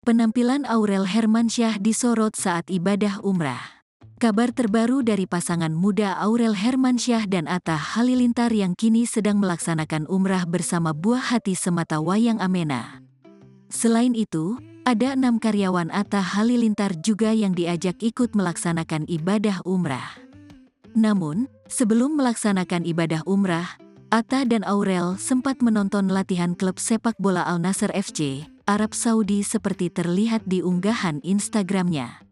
Penampilan Aurel Hermansyah disorot saat ibadah umrah. Kabar terbaru dari pasangan muda Aurel Hermansyah dan Atta Halilintar yang kini sedang melaksanakan umrah bersama Buah Hati Semata Wayang Amena. Selain itu, ada 6 karyawan Atta Halilintar juga yang diajak ikut melaksanakan ibadah umrah. Namun, sebelum melaksanakan ibadah umrah, Atta dan Aurel sempat menonton latihan klub sepak bola Al Nassr FC, Arab Saudi seperti terlihat di unggahan Instagramnya.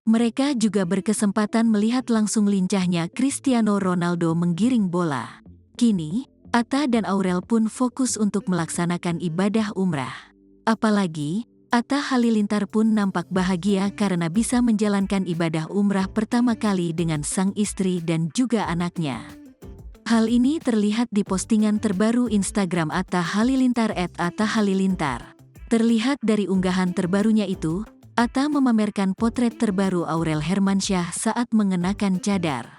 Mereka juga berkesempatan melihat langsung lincahnya Cristiano Ronaldo menggiring bola. Kini, Atta dan Aurel pun fokus untuk melaksanakan ibadah umrah. Apalagi, Atta Halilintar pun nampak bahagia karena bisa menjalankan ibadah umrah pertama kali dengan sang istri dan juga anaknya. Hal ini terlihat di postingan terbaru Instagram Atta Halilintar @atta_halilintar. Terlihat dari unggahan terbarunya itu, Atta memamerkan potret terbaru Aurel Hermansyah saat mengenakan cadar.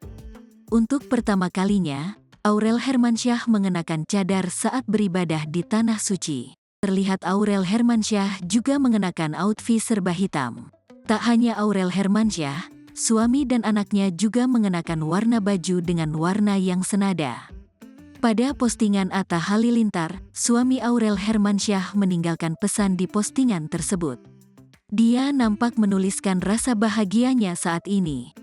Untuk pertama kalinya, Aurel Hermansyah mengenakan cadar saat beribadah di Tanah Suci. Terlihat Aurel Hermansyah juga mengenakan outfit serba hitam. Tak hanya Aurel Hermansyah, suami dan anaknya juga mengenakan warna baju dengan warna yang senada. Pada postingan Atta Halilintar, suami Aurel Hermansyah meninggalkan pesan di postingan tersebut. Dia nampak menuliskan rasa bahagianya saat ini.